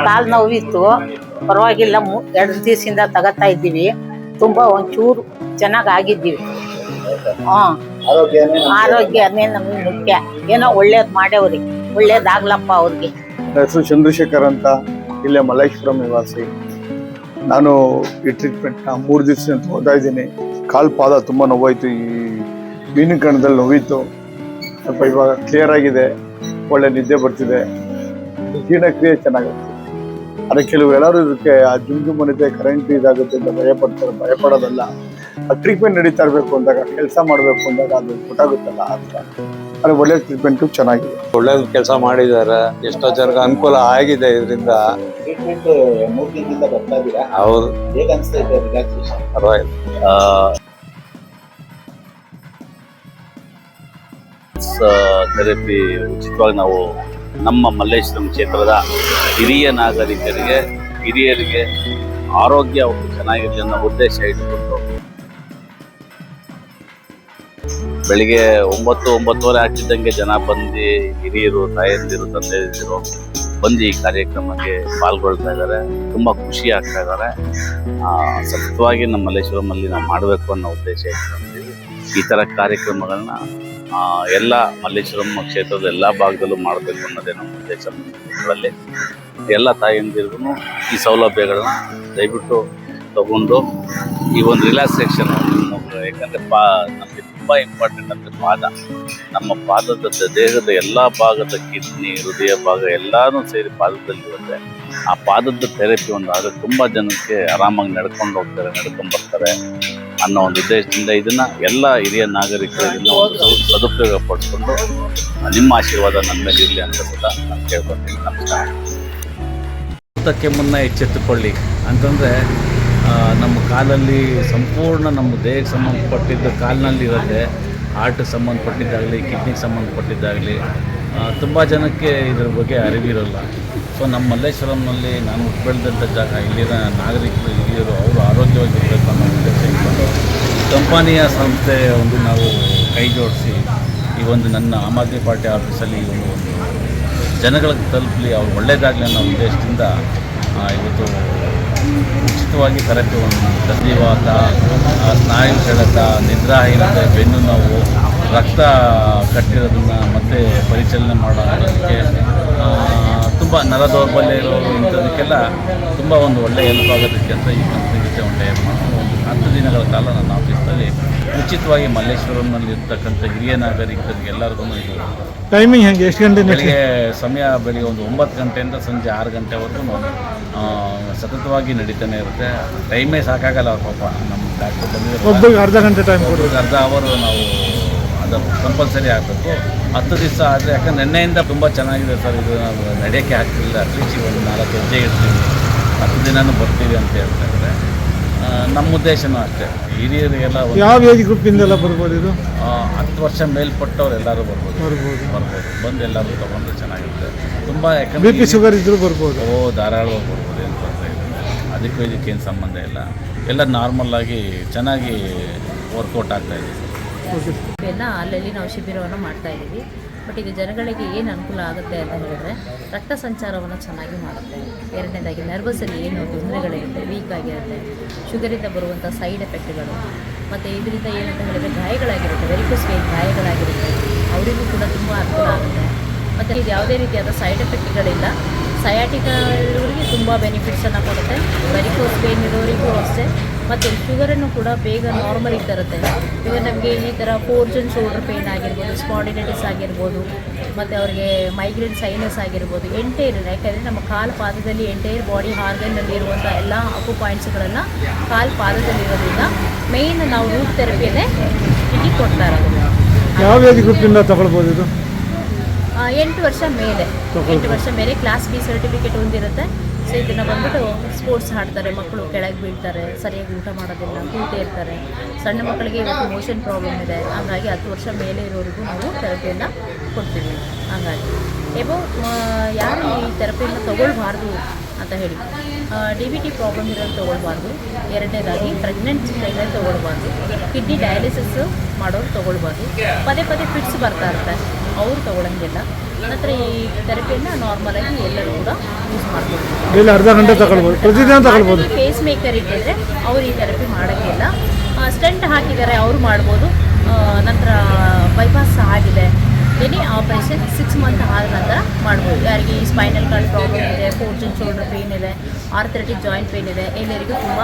ಕಾಲು ನೋವಿತ್ತು, ಪರವಾಗಿಲ್ಲ. 2 ದಿವಸದಿಂದ ತಗೋತಾ ಇದ್ದೀವಿ. ತುಂಬಾ ಒಂಚೂರು ಚೆನ್ನಾಗಿ ಆಗಿದ್ದೀವಿ. ಆರೋಗ್ಯನೇ ನಮಗೆ ಮುಖ್ಯ. ಏನೋ ಒಳ್ಳೇದು ಮಾಡ್ಯವ್ರಿ, ಒಳ್ಳೇದಾಗ್ಲಪ್ಪ ಅವ್ರಿಗೆ. ನನ್ನ ಹೆಸರು ಚಂದ್ರಶೇಖರ್ ಅಂತ, ಇಲ್ಲೇ ಮಲ್ಲೇಶ್ವರಂ ನಿವಾಸಿ. ನಾನು ಈ ಟ್ರೀಟ್ಮೆಂಟ್ನ 3 ದಿವಸ ಹೋಗ್ತಾ ಇದ್ದೀನಿ. ಕಾಲು ಪಾದ ತುಂಬ ನೋವಾಯಿತು, ಈ ಮೀನಿನ ಕಣದಲ್ಲಿ ನೋವಿತ್ತು. ಸ್ವಲ್ಪ ಇವಾಗ ಕ್ಲಿಯರ್ ಆಗಿದೆ, ಒಳ್ಳೆ ನಿದ್ದೆ ಬರ್ತಿದೆ, ಜೀರ್ಣಕ್ರಿಯೆ ಚೆನ್ನಾಗುತ್ತೆ. ಆದರೆ ಕೆಲವು ಎಲ್ಲರೂ ಇದಕ್ಕೆ ಆ ಜುಮ್ ಅನ್ನಿದೆ, ಕರೆಂಟ್ ಇದಾಗುತ್ತೆ ಅಂತ ಭಯಪಡ್ತಾರೆ. ಭಯಪಡೋದಲ್ಲ, ಆ ಟ್ರೀಟ್ಮೆಂಟ್ ನಡೀತಾ ಇರಬೇಕು ಅಂದಾಗ, ಕೆಲಸ ಮಾಡಬೇಕು ಅಂದಾಗ ಅದು ಗೊತ್ತಾಗುತ್ತಲ್ಲ ಅಂತ. ಆದರೆ ಒಳ್ಳೆ ಟ್ರೀಟ್ಮೆಂಟು ಚೆನ್ನಾಗಿದೆ, ಒಳ್ಳೆ ಕೆಲಸ ಮಾಡಿದ್ದಾರೆ. ಎಷ್ಟೋ ಜನಕ್ಕೆ ಅನುಕೂಲ ಆಗಿದೆ ಇದರಿಂದ. ಟ್ರೀಟ್ಮೆಂಟ್ 3 ದಿನದಿಂದ ಬರ್ತಾ ಇದ್ದೀರಾ? ಹೌದು. ಹೇಗೆ ಅನಿಸ್ತಾ ಇದೆ ರಿಲ್ಯಾಕ್ಸೇಷನ್? ಪರವಾಗಿಲ್ಲ. ಥೆರಪಿ ಉಚಿತವಾಗಿ ನಾವು ನಮ್ಮ ಮಲ್ಲೇಶ್ವರಂ ಕ್ಷೇತ್ರದ ಹಿರಿಯ ನಾಗರಿಕರಿಗೆ, ಹಿರಿಯರಿಗೆ ಆರೋಗ್ಯ ಚೆನ್ನಾಗಿರಲಿ ಅನ್ನೋ ಉದ್ದೇಶ ಇಟ್ಕೊಂಡು ಬೆಳಿಗ್ಗೆ 9-9:30 ಆಗ್ತಿದ್ದಂಗೆ ಜನ ಬಂದು, ಹಿರಿಯರು, ತಾಯಂದಿರು, ತಂದೆಯಂದಿರು ಬಂದು ಈ ಕಾರ್ಯಕ್ರಮಕ್ಕೆ ಪಾಲ್ಗೊಳ್ತಾ ಇದ್ದಾರೆ. ತುಂಬ ಖುಷಿ ಆಗ್ತಾ ಇದ್ದಾರೆ. ಸತತವಾಗಿ ನಮ್ಮ ಮಲ್ಲೇಶ್ವರಮಲ್ಲಿ ನಾವು ಮಾಡಬೇಕು ಅನ್ನೋ ಉದ್ದೇಶ ಇಟ್ಕೊಂಡಿದ್ದೀವಿ. ಈ ಥರ ಕಾರ್ಯಕ್ರಮಗಳನ್ನ ಎಲ್ಲ ಮಲ್ಲೇಶ್ವರಂ ಕ್ಷೇತ್ರದ ಎಲ್ಲ ಭಾಗದಲ್ಲೂ ಮಾಡಬೇಕು ಅನ್ನೋದೇ ನಮ್ಮ ಉದ್ದೇಶ. ಇದರಲ್ಲಿ ಎಲ್ಲ ತಾಯಂದಿರಿಗೂ ಈ ಸೌಲಭ್ಯಗಳನ್ನ ದಯವಿಟ್ಟು ತಗೊಂಡು ಈ ಒಂದು ರಿಲ್ಯಾಕ್ಸೇಷನ್, ಯಾಕಂದರೆ ನಮಗೆ ತುಂಬ ಇಂಪಾರ್ಟೆಂಟ್ ಅಂದರೆ ಪಾದ. ನಮ್ಮ ಪಾದದ ದೇಹದ ಎಲ್ಲ ಭಾಗದ ಕಿಡ್ನಿ, ಹೃದಯ ಭಾಗ ಎಲ್ಲನೂ ಸೇರಿ ಪಾದದಲ್ಲಿರುತ್ತೆ. ಆ ಪಾದದ ಥೆರಪಿ ಆದರೆ ತುಂಬ ಜನಕ್ಕೆ ಆರಾಮಾಗಿ ನಡ್ಕೊಂಡು ಹೋಗ್ತಾರೆ, ನಡ್ಕೊಂಡು ಬರ್ತಾರೆ ಅನ್ನೋ ಒಂದು ಉದ್ದೇಶದಿಂದ ಇದನ್ನು ಎಲ್ಲ ಹಿರಿಯ ನಾಗರಿಕರು ಇದನ್ನು ಒಂದು ಸದುಪಯೋಗ ಪಡಿಸ್ಕೊಂಡು ನಿಮ್ಮ ಆಶೀರ್ವಾದ ನನ್ನ ಮೇಲೆ ಇರಲಿ ಅಂತ ಕೂಡ ನಾನು ಕೇಳ್ಕೊತೀನಿ. ನಮಸ್ಕಾರ. ಊಟಕ್ಕೆ ಮುನ್ನ ಎಚ್ಚೆತ್ತುಕೊಳ್ಳಿ ಅಂತಂದರೆ, ನಮ್ಮ ಕಾಲಲ್ಲಿ ಸಂಪೂರ್ಣ ನಮ್ಮ ದೇಹಕ್ಕೆ ಸಂಬಂಧಪಟ್ಟಿದ್ದು ಕಾಲಿನಲ್ಲಿ ಇರುತ್ತೆ. ಹಾರ್ಟಿಗೆ ಸಂಬಂಧಪಟ್ಟಿದ್ದಾಗಲಿ, ಕಿಡ್ನಿಗೆ ಸಂಬಂಧಪಟ್ಟಿದ್ದಾಗಲಿ ತುಂಬ ಜನಕ್ಕೆ ಇದರ ಬಗ್ಗೆ ಅರಿವಿರೋಲ್ಲ. ಸೊ ನಮ್ಮ ಮಲ್ಲೇಶ್ವರಂನಲ್ಲಿ ನಾನು ಬೆಳೆದಂಥ ಜಾಗ, ಇಲ್ಲಿನ ನಾಗರಿಕರು, ಹಿರಿಯರು ಅವರು ಆರೋಗ್ಯವಾಗಿರಬೇಕು ಅನ್ನೋ ಉದ್ದೇಶ ಇಟ್ಕೊಂಡು ಕಂಪನಿಯ ಸಂಸ್ಥೆ ಒಂದು ನಾವು ಕೈ ಜೋಡಿಸಿ ಈ ಒಂದು ನನ್ನ ಆಮ್ ಆದ್ಮಿ ಪಾರ್ಟಿ ಆಫೀಸಲ್ಲಿ ಈ ಒಂದು ಜನಗಳಿಗೆ ತಲುಪಲಿ, ಅವ್ರು ಒಳ್ಳೆಯದಾಗಲಿ ಅನ್ನೋ ಉದ್ದೇಶದಿಂದ ಇವತ್ತು ಉಚಿತವಾಗಿ ಥೆರಪಿ, ಒಂದು ಸಂಧಿವಾತ, ಸ್ನಾಯು ಸೆಳೆತ, ನಿದ್ರಾಹೀನತೆ, ಬೆನ್ನು ನೋವು, ರಕ್ತ ಕಟ್ಟಿರೋದನ್ನು ಮತ್ತೆ ಪರಿಚಲನೆ ಮಾಡೋದಕ್ಕೆ, ತುಂಬ ನರ ದೌರ್ಬಲ್ಯ ಇರೋರು ಇಂಥದಕ್ಕೆಲ್ಲ ತುಂಬ ಒಂದು ಒಳ್ಳೆಯ ಹೆಲ್ಪ್ ಆಗೋದಕ್ಕೆ ಅಂತ ಈ ಕಂಪ್ನಿ ಜೊತೆ ಒಂದು ಒಂದು 10 ದಿನಗಳ ಕಾಲ ನನ್ನ ಆಫೀಸ್ನಲ್ಲಿ ಉಚಿತವಾಗಿ ಮಲ್ಲೇಶ್ವರಂನಲ್ಲಿ ಇರ್ತಕ್ಕಂಥ ಹಿರಿಯ ನಾಗರಿಕರಿಗೆ ಎಲ್ಲರಿಗೂ ಇದು ಟೈಮಿಂಗ್ ಹೆಂಗೆ, ಎಷ್ಟು ಗಂಟೆ? ಬೆಳಿಗ್ಗೆ ಸಮಯ ಬೆಳಿಗ್ಗೆ ಒಂದು 9 ಗಂಟೆಯಿಂದ ಸಂಜೆ 6 ಗಂಟೆವರೆಗೂ ಸತತವಾಗಿ ನಡೀತಾನೆ ಇರುತ್ತೆ. ಟೈಮೇ ಸಾಕಾಗಲ್ಲ ಅವ್ರ ಪಾಪ. ನಮ್ಮ ಡಾಕ್ಟರ್ ಬಂದಿದ್ದಾರೆ, ಒಬ್ಬರಿಗೆ ಅರ್ಧ ಗಂಟೆ ಟೈಮ್ ಕೊಡೋದು, ಅರ್ಧ ಅವರು ನಾವು ಅದು ಕಂಪಲ್ಸರಿ ಆಗಬೇಕು. 10 ದಿವಸ ಆದರೆ, ಯಾಕಂದ್ರೆ ನಿನ್ನೆಯಿಂದ ತುಂಬ ಚೆನ್ನಾಗಿದೆ ಸರ್, ಇದು ನಾವು ನಡೆಯೋಕ್ಕೆ ಆಗ್ತಿಲ್ಲ, ಅಟ್ಲೀಸ್ಟ್ ಒಂದು 4 ಹೆಜ್ಜೆ ಇಡ್ತೀವಿ, 10 ದಿನನೂ ಬರ್ತೀವಿ ಅಂತ ಹೇಳ್ತಾ ಇದ್ದಾರೆ. ನಮ್ಮ ಉದ್ದೇಶನೂ ಅಷ್ಟೇ, ಹಿರಿಯರಿಗೆಲ್ಲ ಯಾವ ಏಜ್ ಗ್ರೂಪಿಂದೆಲ್ಲ ಬರ್ಬೋದು ಇದು? 10 ವರ್ಷ ಮೇಲ್ಪಟ್ಟವ್ರು ಎಲ್ಲರೂ ಬರ್ಬೋದು. ಬಂದು ಎಲ್ಲರೂ ತೊಗೊಂಡ್ರೆ ಚೆನ್ನಾಗಿರುತ್ತೆ. ತುಂಬ ಯಾಕಂದರೆ BP ಶುಗರ್ ಇದ್ದರೂ ಬರ್ಬೋದು. ಧಾರಾಳವಾಗಿ ಬರ್ಬೋದು, ಏನು ತೊಂದರೆ ಇಲ್ಲ. ಅದಕ್ಕೂ ಇದಕ್ಕೇನು ಸಂಬಂಧ ಇಲ್ಲ, ಎಲ್ಲ ನಾರ್ಮಲ್ಲಾಗಿ ಚೆನ್ನಾಗಿ ವರ್ಕೌಟ್ ಆಗ್ತಾಯಿದೆ ಎಲ್ಲ ಅಲ್ಲಲ್ಲಿ ನಾವು ಶಿಬಿರವನ್ನು ಮಾಡ್ತಾ ಇದ್ದೀವಿ. ಬಟ್ ಇದು ಜನಗಳಿಗೆ ಏನು ಅನುಕೂಲ ಆಗುತ್ತೆ ಅಂತ ಹೇಳಿದ್ರೆ, ರಕ್ತ ಸಂಚಾರವನ್ನು ಚೆನ್ನಾಗಿ ಮಾಡುತ್ತೆ. ಎರಡನೇದಾಗಿ ನರ್ವಸಲ್ಲಿ ಏನು ತೊಂದರೆಗಳಿರುತ್ತೆ, ವೀಕ್ ಆಗಿರುತ್ತೆ, ಶುಗರಿಂದ ಬರುವಂಥ ಸೈಡ್ ಎಫೆಕ್ಟ್ಗಳು, ಮತ್ತು ಇದರಿಂದ ಏನಂತ ಹೇಳಿದರೆ ಗಾಯಗಳಾಗಿರುತ್ತೆ, ವೆರಿಕೋಸ್ ವೇನ್ ಗಾಯಗಳಾಗಿರುತ್ತೆ, ಅವರಿಗೂ ಕೂಡ ತುಂಬ ಅನುಕೂಲ ಆಗುತ್ತೆ. ಮತ್ತು ಇದು ಯಾವುದೇ ರೀತಿಯಾದ ಸೈಡ್ ಎಫೆಕ್ಟ್ಗಳಿಲ್ಲ. ಸಯಾಟಿಕಾ ಇರೋರಿಗೆ ತುಂಬ ಬೆನಿಫಿಟ್ಸನ್ನು ಕೊಡುತ್ತೆ, ವೆರಿಕೋಸ್ ವೇನ್ ಇರೋರಿಗೂ ಅಷ್ಟೇ. ಮತ್ತು ಶುಗರನ್ನು ಕೂಡ ಬೇಗ ನಾರ್ಮಲಿಗೆ ತರುತ್ತೆ. ಈಗ ನಮಗೆ ಈ ಥರ ಫೋರ್ಜನ್ ಶೋಲ್ಡರ್ ಪೇನ್ ಆಗಿರ್ಬೋದು, ಸ್ಪಾಂಡಿಲೈಟಿಸ್ ಆಗಿರ್ಬೋದು, ಮತ್ತು ಅವರಿಗೆ ಮೈಗ್ರೇನ್ ಸೈನಸ್ ಆಗಿರ್ಬೋದು, ಎಂಟೈರ್, ಯಾಕೆಂದರೆ ನಮ್ಮ ಕಾಲು ಪಾದದಲ್ಲಿ ಎಂಟೈರ್ ಬಾಡಿ ಆರ್ಗನ್ನಲ್ಲಿ ಇರುವಂಥ ಎಲ್ಲ ಅಪ್ಪು ಪಾಯಿಂಟ್ಸ್ಗಳನ್ನು ಕಾಲು ಪಾದದಲ್ಲಿರೋದ್ರಿಂದ ಮೇಯ್ನ್ ನಾವು ರೂಟ್ ಥೆರಪಿಯನ್ನೇ ಇಲ್ಲಿ ಕೊಡ್ತಾ ಇರೋದು. ಯಾವ ಏಜ್ ಗ್ರೂಪಿಂದ ತಗೊಳ್ಬೋದು ಇದು? 8 ವರ್ಷ ಮೇಲೆ, 8 ವರ್ಷ ಮೇಲೆ ಕ್ಲಾಸ್ B ಸರ್ಟಿಫಿಕೇಟ್ ಹೊಂದಿರುತ್ತೆ. ಸೊ ಇದನ್ನು ಬಂದ್ಬಿಟ್ಟು ಸ್ಪೋರ್ಟ್ಸ್ ಆಡ್ತಾರೆ ಮಕ್ಕಳು, ಕೆಳಗೆ ಬೀಳ್ತಾರೆ, ಸರಿಯಾಗಿ ಊಟ ಮಾಡೋದಿಲ್ಲ, ಕೂತೇ ಇರ್ತಾರೆ. ಸಣ್ಣ ಮಕ್ಕಳಿಗೆ ಇವತ್ತು ಮೋಷನ್ ಪ್ರಾಬ್ಲಮ್ ಇದೆ, ಹಾಗಾಗಿ 10 ವರ್ಷ ಮೇಲೆ ಇರೋರಿಗೂ ನಾವು ಥೆರಪಿಯನ್ನು ಕೊಡ್ತೀವಿ. ಹಾಗಾಗಿ ಯಾರು ಈ ಥೆರಪಿಯನ್ನು ತೊಗೊಳ್ಬಾರ್ದು ಅಂತ ಹೇಳಿ, DVT ಪ್ರಾಬ್ಲಮ್ ಇರೋದು ತೊಗೊಳ್ಬಾರ್ದು. ಎರಡನೇದಾಗಿ ಪ್ರೆಗ್ನೆಂಟ್ ಸ್ಟೈಲಲ್ಲಿ ತೊಗೊಳ್ಬಾರ್ದು. ಕಿಡ್ನಿ ಡಯಾಲಿಸಿಸ್ ಮಾಡೋರು ತೊಗೊಳ್ಬಾರ್ದು. ಪದೇ ಫಿಟ್ಸ್ ಬರ್ತಾ ಇರುತ್ತೆ. ಅವ್ರು ತೊಗೊಳಂಗಿಲ್ಲ. ನಂತರ ಈ ಥೆರಪಿಯನ್ನು ನಾರ್ಮಲಾಗಿ ಎಲ್ಲರೂ ಕೂಡ ಯೂಸ್ ಮಾಡ್ಬೋದು. ಡೈಲಿ ಅರ್ಧ ಗಂಟೆ ತಗೊಳ್ಬೋದು, ಪ್ರತಿದಿನ ತಗೊಳ್ಬೋದು. ಪೇಸ್ ಮೇಕರ್ ಇಟ್ಟಿದ್ರೆ ಅವ್ರು ಈ ಥೆರಪಿ ಮಾಡೋಂಗಿಲ್ಲ. ಸ್ಟೆಂಟ್ ಹಾಕಿದ್ದಾರೆ ಅವರು ಮಾಡ್ಬೋದು. ನಂತರ ಬೈಪಾಸ್ ಆಗಿದೆ, ಎನಿ ಆಪರೇಷನ್ 6 ಮಂತ್ ಆದ ನಂತರ ಮಾಡ್ಬೋದು. ಯಾರಿಗೆ ಈ ಸ್ಪೈನಲ್ ಕಾರ್ಡ್ ಪ್ರಾಬ್ಲಮ್ ಇದೆ, ಫೋರ್ಜನ್ ಶೋಲ್ಡರ್ ಪೇನ್ ಇದೆ, ಆರ್ಥ್ರೈಟಿಕ್ ಜಾಯಿಂಟ್ ಪೇನ್ ಇದೆ, ಎಲ್ಲರಿಗೂ ತುಂಬ